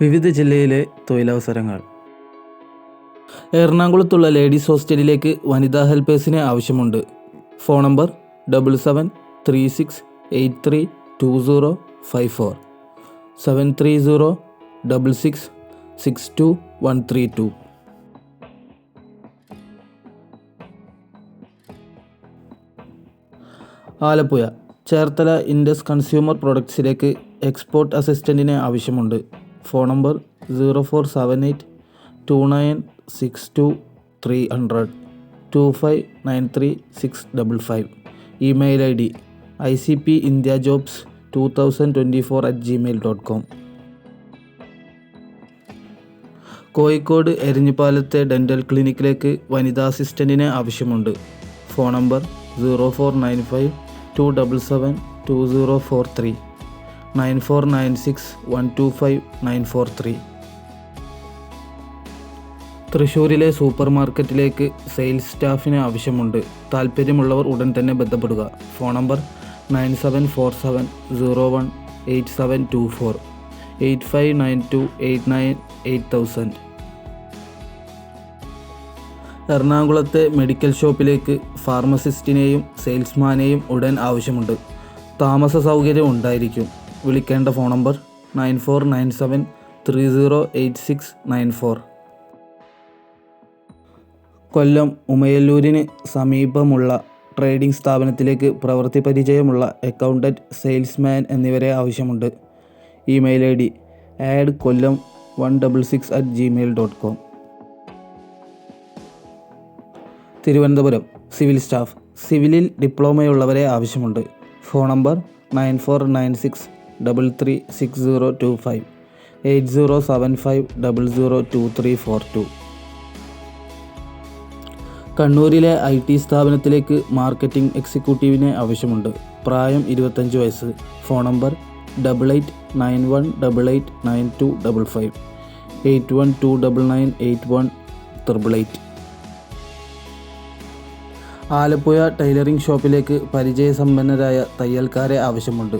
വിവിധ ജില്ലയിലെ തൊഴിലവസരങ്ങൾ. എറണാകുളത്തുള്ള ലേഡീസ് ഹോസ്റ്റലിലേക്ക് വനിതാ ഹെൽപ്പേഴ്സിനെ ആവശ്യമുണ്ട്. Phone number 7736832054 730666132. Alappuzha Cherthala Indus consumer പ്രൊഡക്ട്സിലേക്ക് എക്സ്പോർട്ട് അസിസ്റ്റൻറ്റിനെ ആവശ്യമുണ്ട്. Phone number 04782962 25936555. Email ID icpindiajobs2024@gmail.com. Kozhikode എരഞ്ഞിപ്പാലത്തെ ഡെൻ്റൽ ക്ലിനിക്കിലേക്ക് വനിതാ അസിസ്റ്റൻറ്റിനെ ആവശ്യമുണ്ട്. Phone number 0495277243 9496125943. തൃശ്ശൂരിലെ സൂപ്പർ മാർക്കറ്റിലേക്ക് സെയിൽസ് സ്റ്റാഫിന് ആവശ്യമുണ്ട്. താൽപ്പര്യമുള്ളവർ ഉടൻ തന്നെ ബന്ധപ്പെടുക. Phone number 9747018724 8592898000. എറണാകുളത്തെ മെഡിക്കൽ ഷോപ്പിലേക്ക് ഫാർമസിസ്റ്റിനെയും സെയിൽസ്മാനെയും ഉടൻ ആവശ്യമുണ്ട്. താമസ സൗകര്യം ഉണ്ടായിരിക്കും. വിളിക്കേണ്ട ഫോൺ നമ്പർ 9497308694. കൊല്ലം ഉമയല്ലൂരിന് സമീപമുള്ള ട്രേഡിംഗ് സ്ഥാപനത്തിലേക്ക് പ്രവൃത്തി പരിചയമുള്ള അക്കൗണ്ടൻറ്റ്, സെയിൽസ്മാൻ എന്നിവരെ ആവശ്യമുണ്ട്. Email ID addkollam166@gmail.com. Thiruvananthapuram civil staff. സിവിലിൽ ഡിപ്ലോമയുള്ളവരെ ആവശ്യമുണ്ട്. Phone number 9496336025 8075002342. കണ്ണൂരിലെ IT സ്ഥാപനത്തിലേക്ക് മാർക്കറ്റിംഗ് എക്സിക്യൂട്ടീവിനെ ആവശ്യമുണ്ട്. പ്രായം 25 വയസ്സ്. Phone number 8891889255 8129981888. ആലപ്പുഴ ടൈലറിംഗ് ഷോപ്പിലേക്ക് പരിചയസമ്പന്നരായ തയ്യൽക്കാരെ ആവശ്യമുണ്ട്.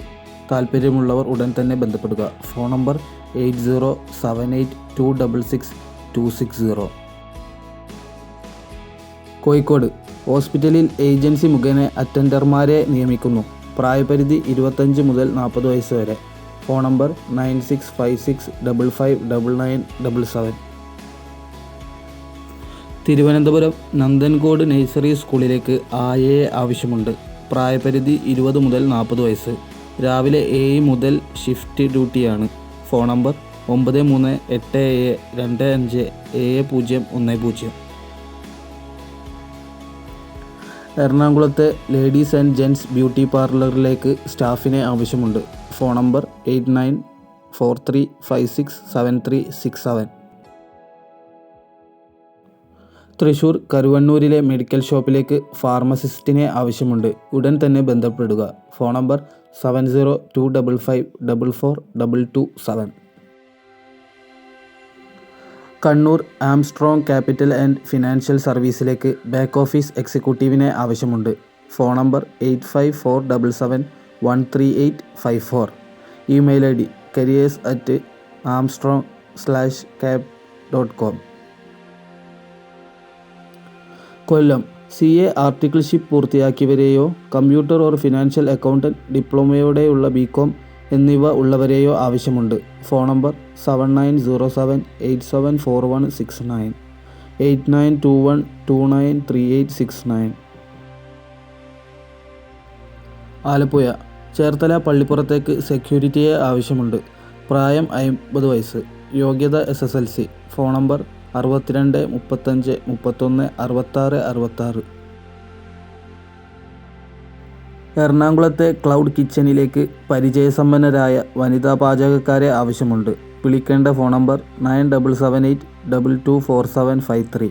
താൽപ്പര്യമുള്ളവർ ഉടൻ തന്നെ ബന്ധപ്പെടുക. Phone number 8078266260. കോഴിക്കോട് ഹോസ്പിറ്റലിൽ ഏജൻസി മുഖേന അറ്റൻഡർമാരെ നിയമിക്കുന്നു. പ്രായപരിധി 25 മുതൽ 40 വയസ്സ് വരെ. Phone number 9656559977. Thiruvananthapuram Nanthancode nursery സ്കൂളിലേക്ക് ആയയെ ആവശ്യമുണ്ട്. പ്രായപരിധി 20 മുതൽ 40 വയസ്സ്. രാവിലെ 7 മുതൽ ഷിഫ്റ്റ് ഡ്യൂട്ടിയാണ്. Phone number 9327257010. എറണാകുളത്തെ ലേഡീസ് ആൻഡ് ജെൻറ്റ്സ് ബ്യൂട്ടി പാർലറിലേക്ക് സ്റ്റാഫിനെ ആവശ്യമുണ്ട്. Phone number 8943567367. തൃശ്ശൂർ കരുവണ്ണൂരിലെ മെഡിക്കൽ ഷോപ്പിലേക്ക് ഫാർമസിസ്റ്റിനെ ആവശ്യമുണ്ട്. ഉടൻ തന്നെ ബന്ധപ്പെടുക. Phone number 7025544227. Kannur Armstrong capital and financial സർവീസിലേക്ക് ബാക്ക് ഓഫീസ് എക്സിക്യൂട്ടീവിനെ ആവശ്യമുണ്ട്. Phone number 8547713854. Email ID careers@armstrong/cap.com. Kollam CA ആർട്ടിക്കിൾഷിപ്പ് പൂർത്തിയാക്കിയവരെയോ കമ്പ്യൂട്ടർ ഓർ ഫിനാൻഷ്യൽ അക്കൗണ്ടൻറ്റ് ഡിപ്ലോമയോടെയുള്ള BCom എന്നിവ ഉള്ളവരെയോ ആവശ്യമുണ്ട്. Phone number 7907874169 8921293869. ആലപ്പുഴ ചേർത്തല പള്ളിപ്പുറത്തേക്ക് സെക്യൂരിറ്റിയെ ആവശ്യമുണ്ട്. പ്രായം 50 വയസ്സ്. യോഗ്യത SSLC. Phone number 6235316666. എറണാകുളത്തെ ക്ലൗഡ് കിച്ചണിലേക്ക് പരിചയസമ്പന്നരായ വനിതാ പാചകക്കാരെ ആവശ്യമുണ്ട്. വിളിക്കേണ്ട ഫോൺ നമ്പർ 9778224753